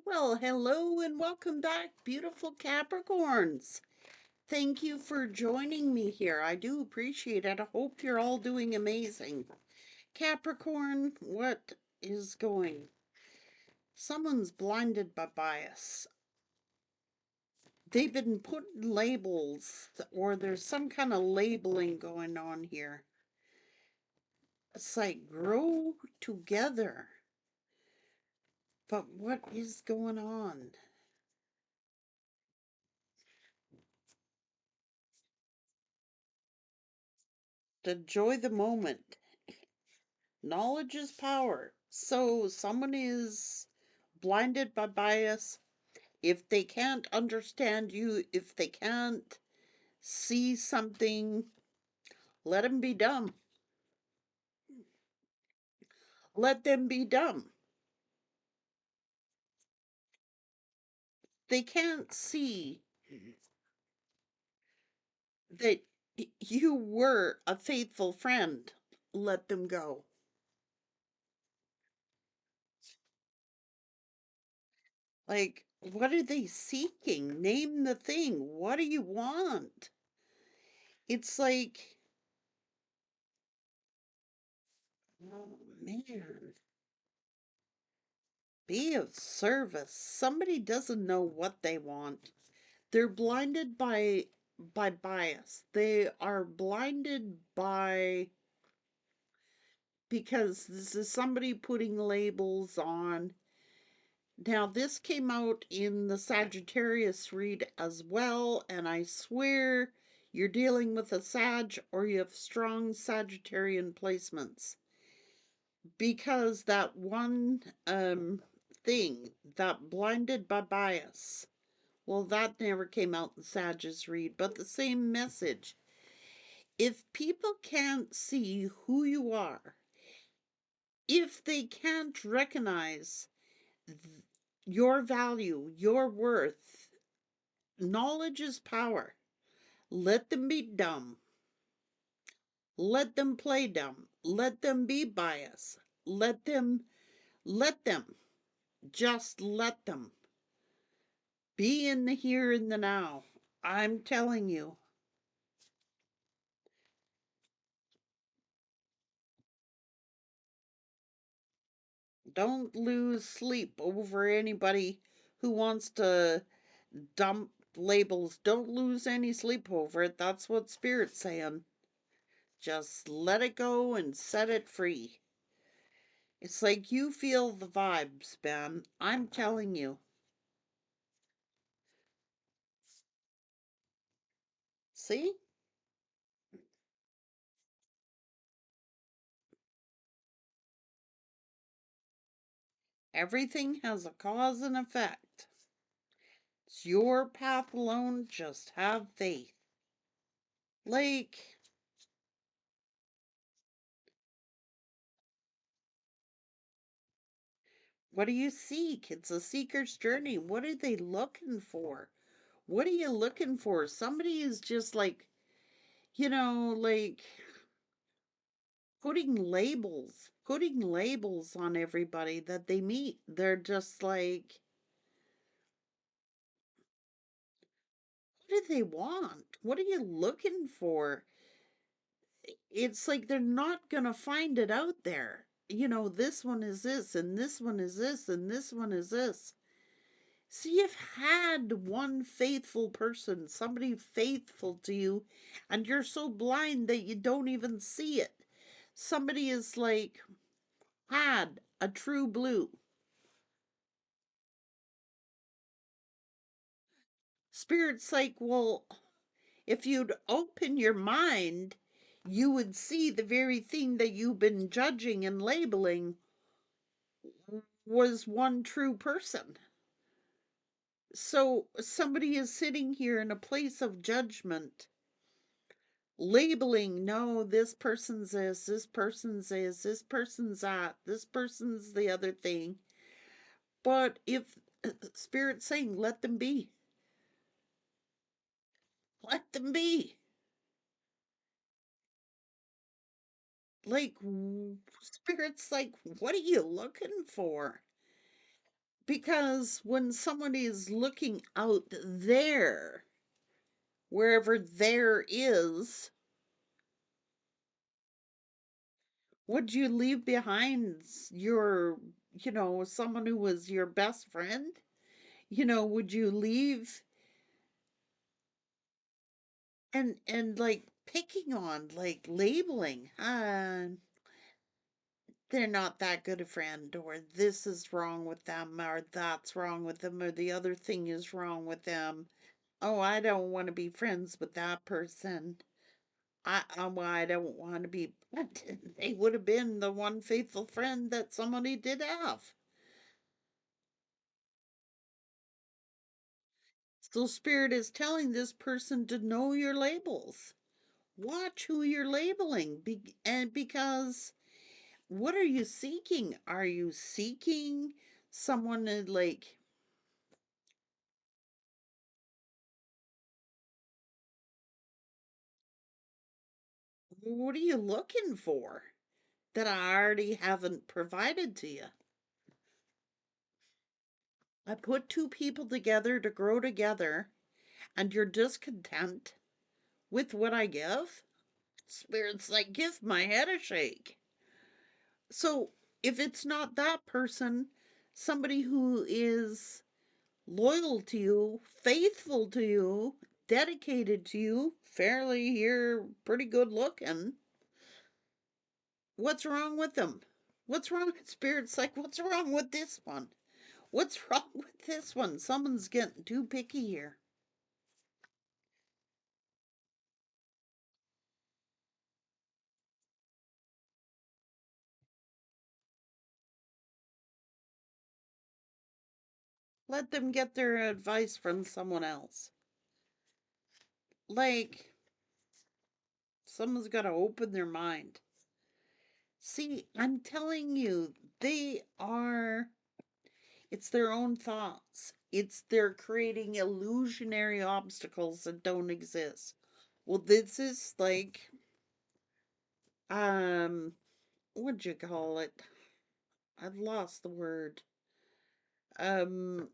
Well, hello and welcome back, beautiful Capricorns. Thank you for joining me here. I do appreciate it. I hope you're all doing amazing. Capricorn, what is going? Someone's blinded by bias. They've been putting labels, or there's some kind of labeling going on here. It's like grow together. But what is going on? Enjoy the moment. Knowledge is power. So someone is blinded by bias. If they can't understand you, if they can't see something, let them be dumb. Let them be dumb. They can't see that you were a faithful friend. Let them go. Like, what are they seeking? Name the thing. What do you want? It's like, oh man. Be of service. Somebody doesn't know what they want. They're blinded by bias. They are blinded by because this is somebody putting labels on. Now this came out in the Sagittarius read as well, and I swear you're dealing with a Sag or you have strong Sagittarian placements. Because that one thing, that blinded by bias, well, that never came out in Sag's read, but the same message. If people can't see who you are, if they can't recognize your value, your worth, knowledge is power. Let them be dumb. Let them play dumb. Let them be biased. Let them, just let them be in the here and the now. I'm telling you. Don't lose sleep over anybody who wants to dump labels. Don't lose any sleep over it. That's what Spirit's saying. Just let it go and set it free. It's like you feel the vibes, Ben. I'm telling you. See? Everything has a cause and effect. It's your path alone. Just have faith. Like, what do you seek? It's a seeker's journey. What are they looking for? What are you looking for? Somebody is just like, like putting labels on everybody that they meet. They're just like, what do they want? What are you looking for? It's like they're not going to find it out there. This one is this, and this one is this, and this one is this. See, you've had one faithful person, somebody faithful to you, and you're so blind that you don't even see it. Somebody is like, had a true blue. Spirit's like, well, if you'd open your mind, you would see the very thing that you've been judging and labeling was one true person. So somebody is sitting here in a place of judgment, labeling, no, this person's this person's this person's that, this person's the other thing. But if Spirit's saying, let them be, let them be. Like, Spirit's like, what are you looking for? Because when somebody is looking out there, wherever there is, would you leave behind your, someone who was your best friend? Would you leave and like picking on, like labeling, they're not that good a friend, or this is wrong with them, or that's wrong with them, or the other thing is wrong with them. Oh, I don't want to be friends with that person. Well, I don't want to be. They would have been the one faithful friend that somebody did have. So Spirit is telling this person to know your labels. Watch who you're labeling, and because what are you seeking? Are you seeking someone to like? What are you looking for that I already haven't provided to you? I put two people together to grow together, and you're discontent with what I give? Spirit's like, give my head a shake. So if it's not that person, somebody who is loyal to you, faithful to you, dedicated to you, fairly you're pretty good looking, what's wrong with them? What's wrong? Spirit's like, what's wrong with this one? What's wrong with this one? Someone's getting too picky here. Let them get their advice from someone else. Like, someone's got to open their mind. See, I'm telling you, they are, it's their own thoughts. It's they're creating illusionary obstacles that don't exist. Well, this is like, um, what'd you call it? I've lost the word. Um,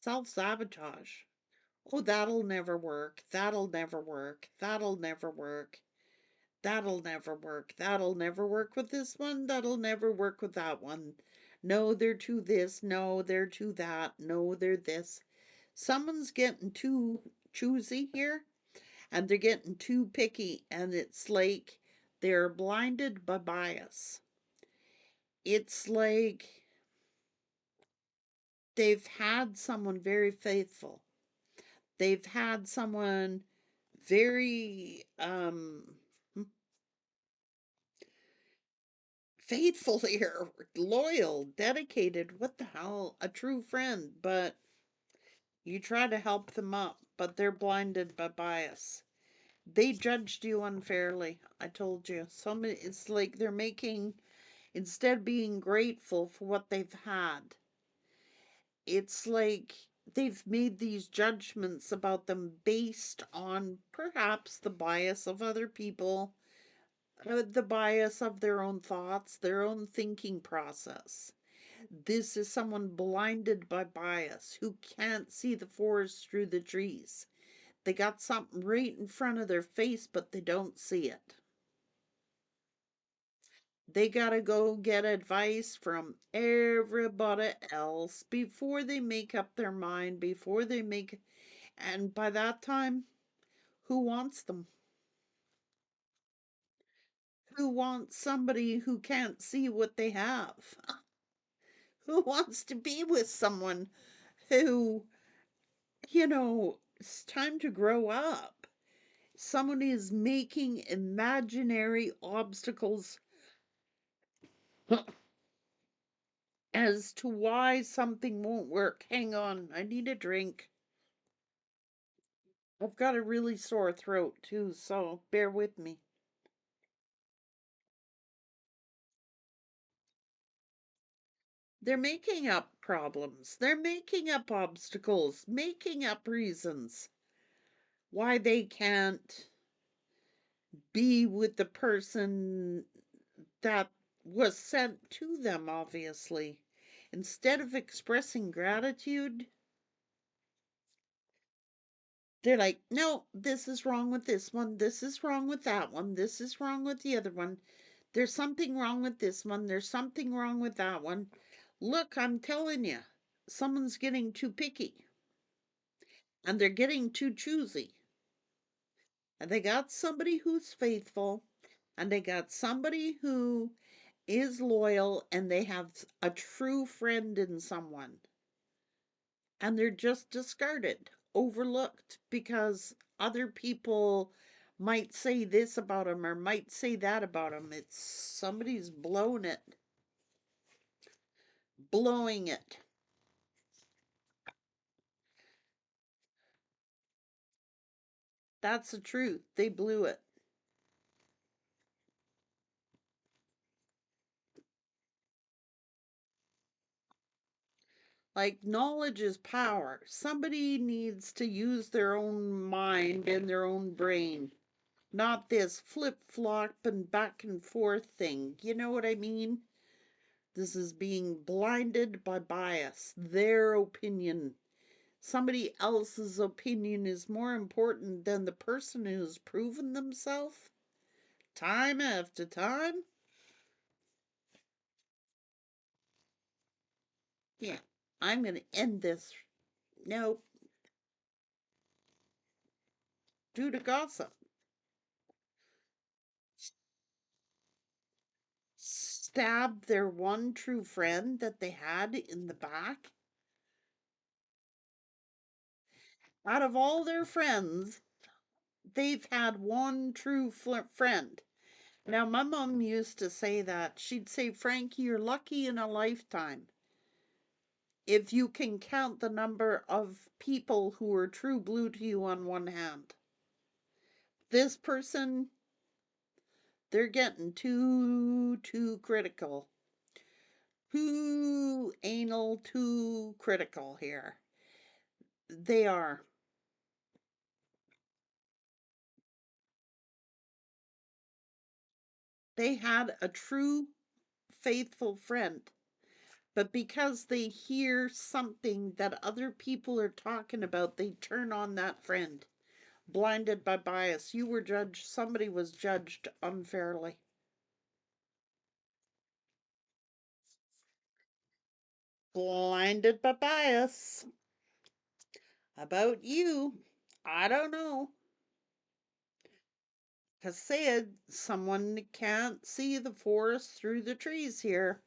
self-sabotage. Oh, that'll never work. That'll never work. That'll never work. That'll never work. That'll never work with this one. That'll never work with that one. No, they're too this. No, they're too that. No, they're this. Someone's getting too choosy here, and they're getting too picky, and it's like they're blinded by bias. It's like they've had someone very faithful. They've had someone very faithfully or loyal, dedicated, what the hell, a true friend, but you try to help them up, but they're blinded by bias. They judged you unfairly. I told you. It's like they're making, instead of being grateful for what they've had, it's like they've made these judgments about them based on perhaps the bias of other people, the bias of their own thoughts, their own thinking process. This is someone blinded by bias who can't see the forest through the trees. They got something right in front of their face, but they don't see it. They gotta go get advice from everybody else before they make up their mind, before they make, and by that time, who wants them? Who wants somebody who can't see what they have? Who wants to be with someone who, it's time to grow up? Someone is making imaginary obstacles as to why something won't work. Hang on, I need a drink. I've got a really sore throat too, so bear with me. They're making up problems, they're making up obstacles, making up reasons why they can't be with the person that was sent to them, obviously. Instead of expressing gratitude, they're like, no, this is wrong with this one, this is wrong with that one, this is wrong with the other one, there's something wrong with this one, there's something wrong with that one. Look, I'm telling you, someone's getting too picky and they're getting too choosy. And they got somebody who's faithful and they got somebody who is loyal and they have a true friend in someone. And they're just discarded, overlooked because other people might say this about them or might say that about them. It's somebody's blowing it. That's the truth. They blew it. Like, knowledge is power. Somebody needs to use their own mind and their own brain, not this flip flop and back and forth thing. You know what I mean? This is being blinded by bias, their opinion. Somebody else's opinion is more important than the person who's proven themselves time after time. Yeah, I'm going to end this. Nope, due to gossip. Stabbed their one true friend that they had in the back. Out of all their friends, they've had one true friend. Now, my mom used to say that. She'd say, Frankie, you're lucky in a lifetime if you can count the number of people who are true blue to you on one hand. This person, they're getting too critical. Too anal, too critical here. They are. They had a true faithful friend, but because they hear something that other people are talking about, they turn on that friend. Blinded by bias. You were judged, somebody was judged unfairly. Blinded by bias. About you, I don't know. Cause said someone can't see the forest through the trees here.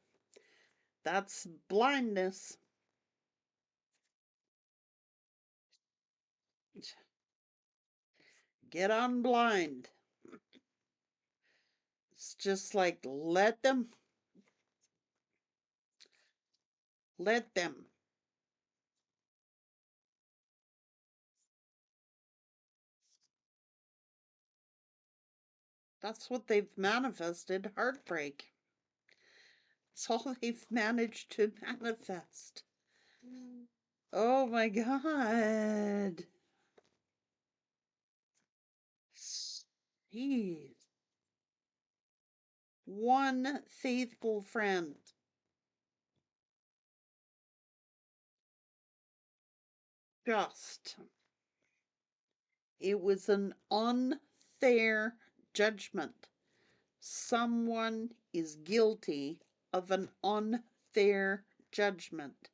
That's blindness. Get on blind. It's just like let them. That's what they've manifested, heartbreak. It's all they've managed to manifest. Oh my God. Jeez. One faithful friend. Just. It was an unfair judgment. Someone is guilty of an unfair judgment.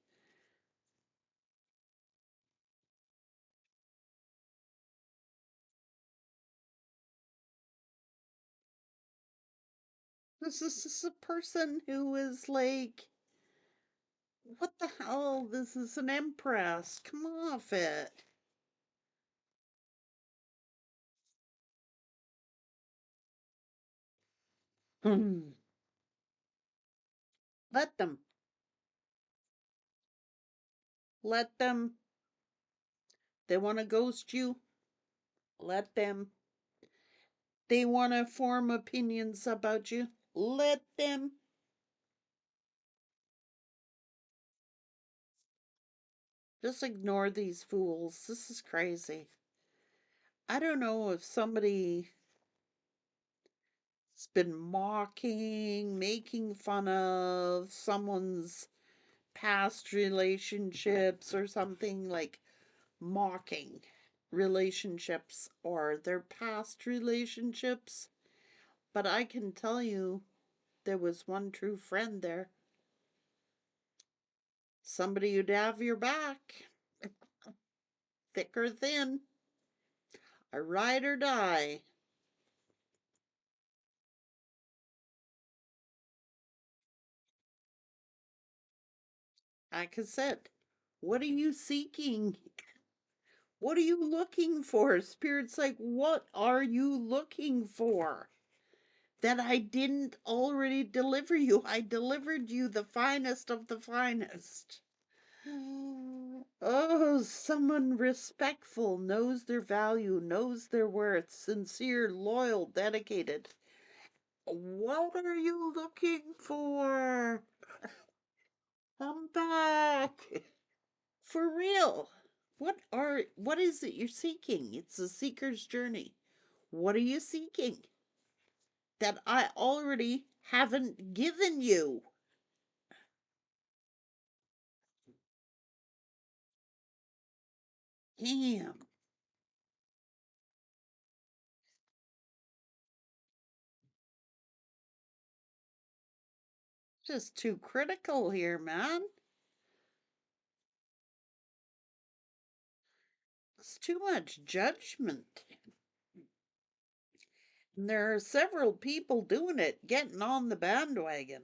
This is a person who is like, what the hell? This is an empress. Come off it. Let them. Let them. They want to ghost you. Let them. They want to form opinions about you. Let them. Just ignore these fools. This is crazy. I don't know if somebody's been mocking, making fun of someone's past relationships or something, like mocking relationships or their past relationships. But I can tell you, there was one true friend there. Somebody who'd have your back, thick or thin, a ride or die. Like I said, what are you seeking? What are you looking for? Spirit's like, what are you looking for? That I didn't already deliver you. I delivered you the finest of the finest. Oh, someone respectful, knows their value, knows their worth, sincere, loyal, dedicated. What are you looking for? Come back. For real. What is it you're seeking? It's a seeker's journey. What are you seeking that I already haven't given you? Damn. Just too critical here, man. It's too much judgment. And there are several people doing it, getting on the bandwagon.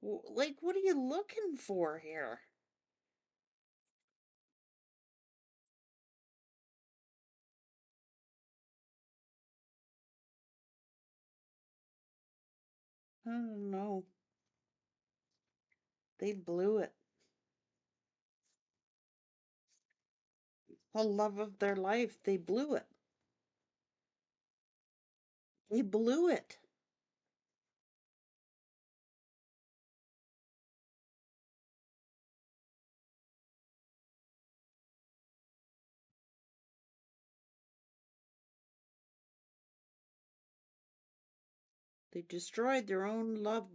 Like, what are you looking for here? I don't know. They blew it. The love of their life, they blew it. They blew it. They destroyed their own love,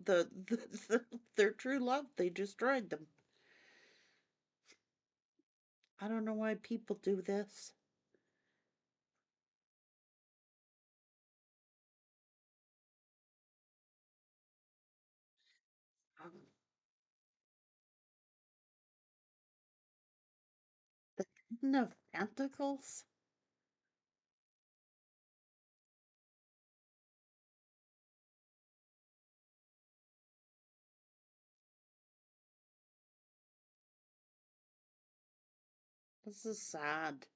their true love. They destroyed them. I don't know why people do this. The Ten of Pentacles. This is sad.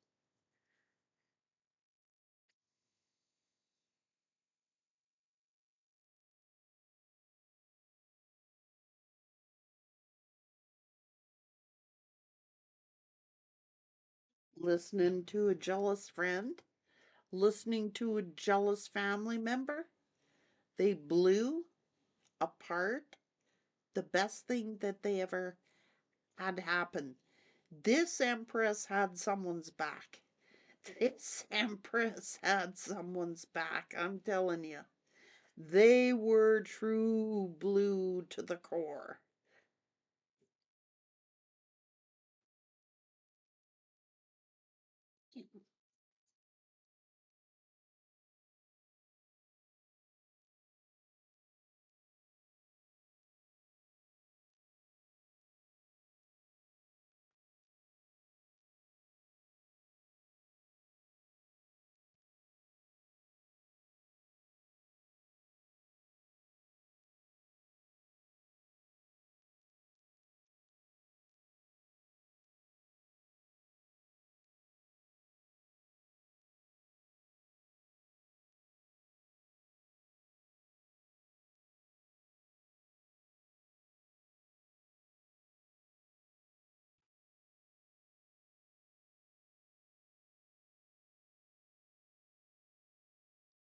Listening to a jealous friend, listening to a jealous family member. They blew apart the best thing that they ever had happen. This Empress had someone's back. This Empress had someone's back, I'm telling you. They were true blue to the core.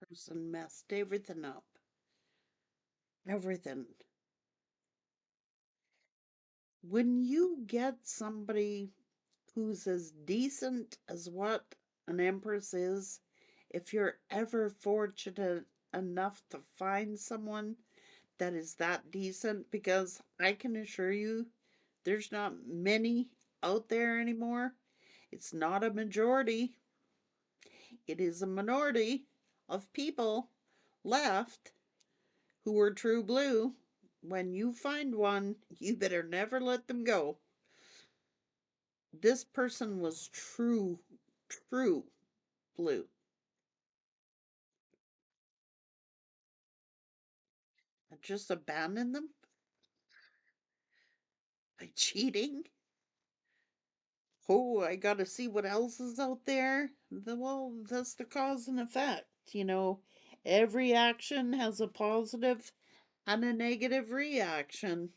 Person messed everything up. Everything. When you get somebody who's as decent as what an Empress is, If you're ever fortunate enough to find someone that is that decent, because I can assure you there's not many out there anymore. It's not a majority, it is a minority of people left who are true blue. When you find one, you better never let them go. This person was true blue. I just abandon them by cheating. Oh, I gotta see what else is out there. Well, that's the cause and effect. Every action has a positive and a negative reaction.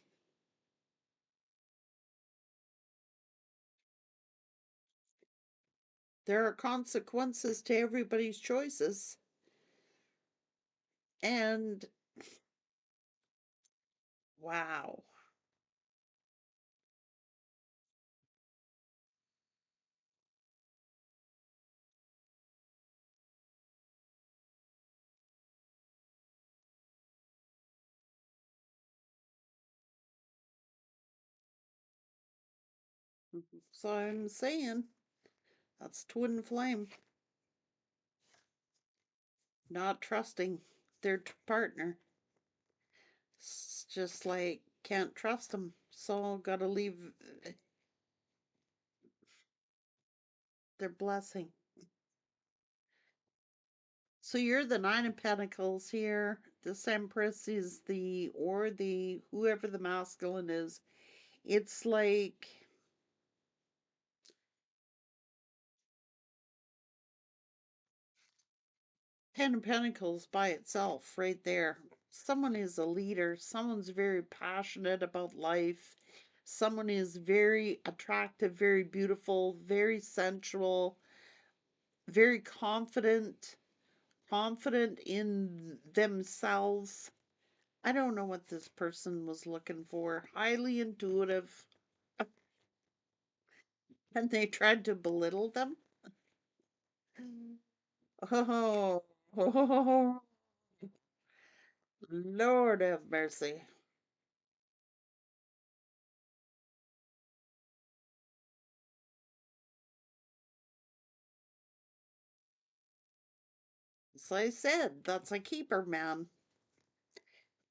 There are consequences to everybody's choices. And wow. So I'm saying that's twin flame, not trusting their partner. It's just like can't trust them, so gotta leave their blessing. So you're the Nine of Pentacles here. This Empress is the whoever the masculine is. It's like Ten of Pentacles by itself, right there. Someone is a leader. Someone's very passionate about life. Someone is very attractive, very beautiful, very sensual, very confident in themselves. I don't know what this person was looking for. Highly intuitive. And they tried to belittle them. Oh, oh, Lord have mercy. So I said, that's a keeper, man.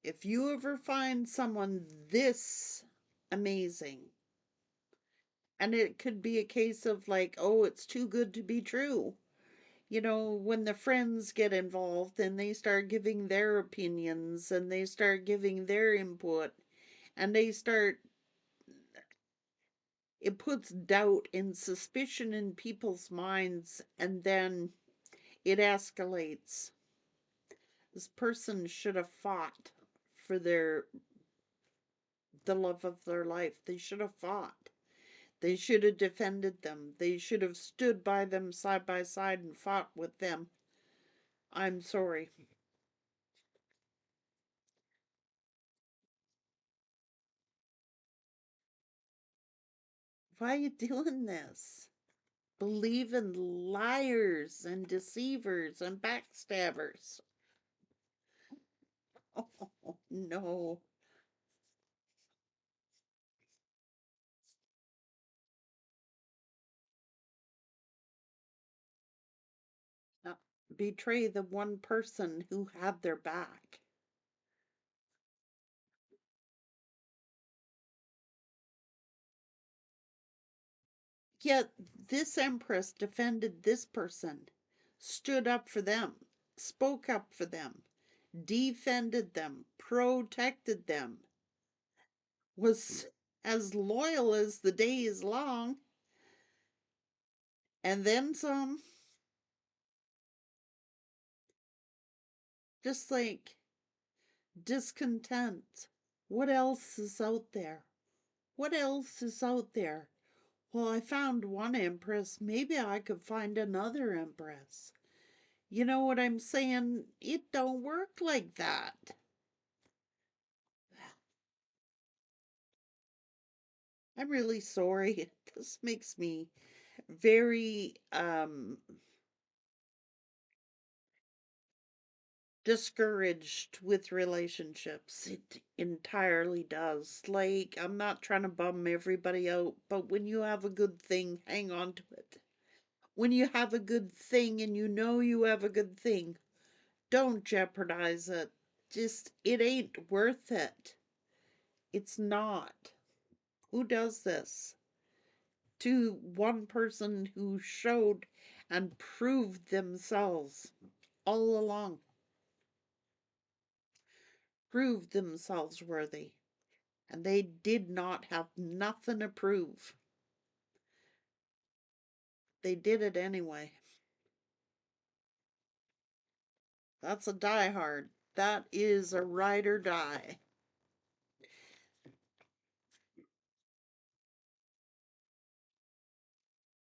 If you ever find someone this amazing, and it could be a case of like, oh, it's too good to be true. When the friends get involved and they start giving their opinions and they start giving their input and it puts doubt and suspicion in people's minds and then it escalates. This person should have fought for the love of their life. They should have fought. They should have defended them. They should have stood by them side by side and fought with them. I'm sorry. Why are you doing this? Believe in liars and deceivers and backstabbers. Oh, no. Not betray the one person who had their back. Yet this empress defended this person, stood up for them, spoke up for them, defended them, protected them, was as loyal as the day is long, and then some. Just like discontent. What else is out there? What else is out there? Well, I found one empress. Maybe I could find another empress. You know what I'm saying? It don't work like that. I'm really sorry. This makes me very discouraged with relationships. It entirely does. Like, I'm not trying to bum everybody out, but when you have a good thing, hang on to it. When you have a good thing and you know you have a good thing, don't jeopardize it. Just, it ain't worth it. It's not. Who does this? To one person who showed and proved themselves all along, proved themselves worthy. And they did not have nothing to prove. They did it anyway. That's a die hard. That is a ride or die.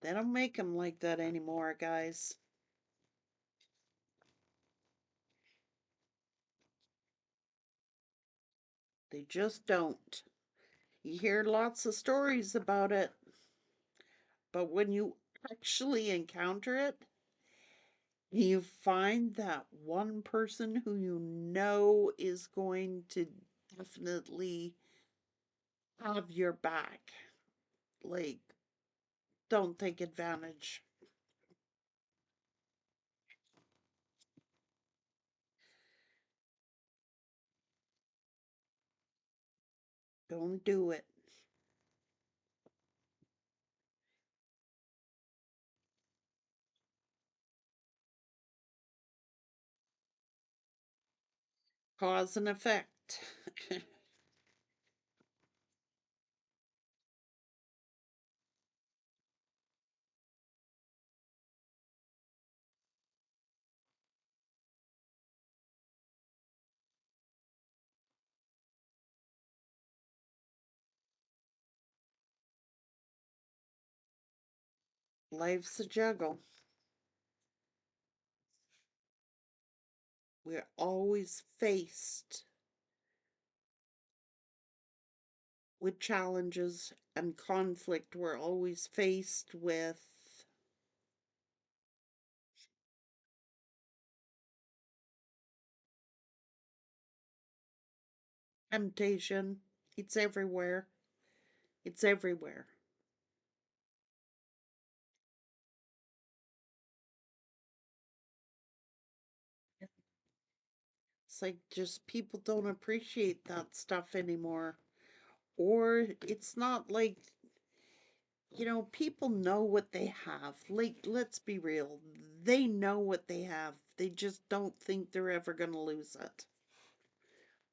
They don't make them like that anymore, guys. They just don't. You hear lots of stories about it, but when you actually encounter it, you find that one person who you know is going to definitely have your back. Like, don't take advantage. Don't do it. Cause and effect. Life's a juggle. We're always faced with challenges and conflict. We're always faced with temptation. It's everywhere. It's everywhere. It's like just people don't appreciate that stuff anymore. Or it's not like, people know what they have. Like, let's be real. They know what they have. They just don't think they're ever going to lose it.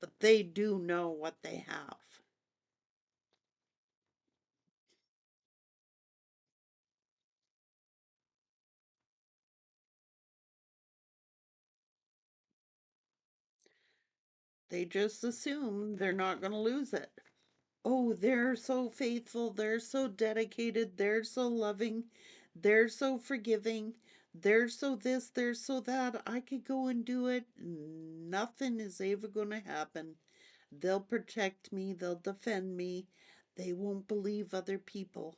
But they do know what they have. They just assume they're not going to lose it. Oh, they're so faithful, they're so dedicated, they're so loving, they're so forgiving, they're so this, they're so that. I could go and do it. Nothing is ever going to happen. They'll protect me, they'll defend me, they won't believe other people.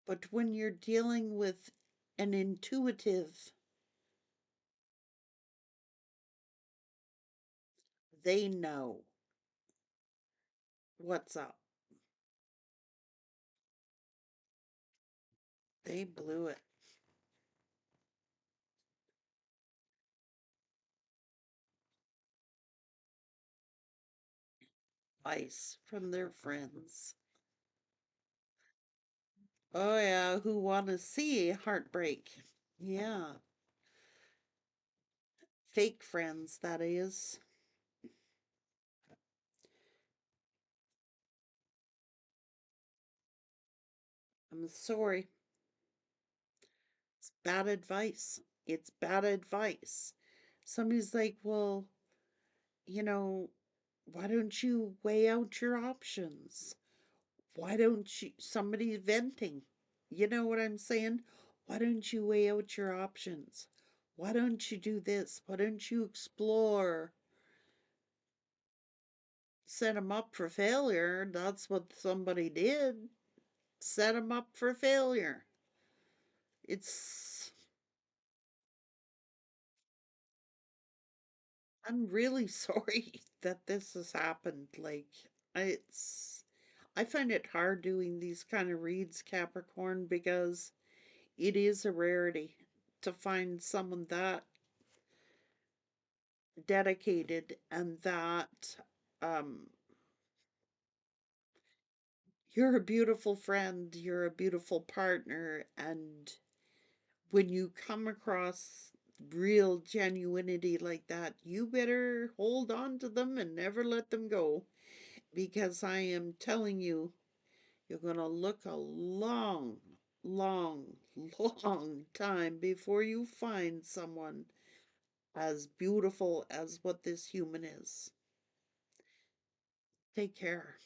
But when you're dealing with an intuitive, they know what's up. They blew it twice from their friends. Oh, yeah, who want to see heartbreak. Yeah, fake friends, that is. I'm sorry. It's bad advice. It's bad advice. Somebody's like, well, you know, why don't you weigh out your options? Why don't you, somebody's venting. You know what I'm saying? Why don't you weigh out your options? Why don't you do this? Why don't you explore? Set them up for failure. That's what somebody did. Set them up for failure. It's I'm really sorry that this has happened. Like, it's, I find it hard doing these kind of reads, Capricorn, because it is a rarity to find someone that dedicated and that um you're a beautiful friend, you're a beautiful partner, and when you come across real genuinity like that, you better hold on to them and never let them go, because I am telling you, you're going to look a long, long, long time before you find someone as beautiful as what this human is. Take care.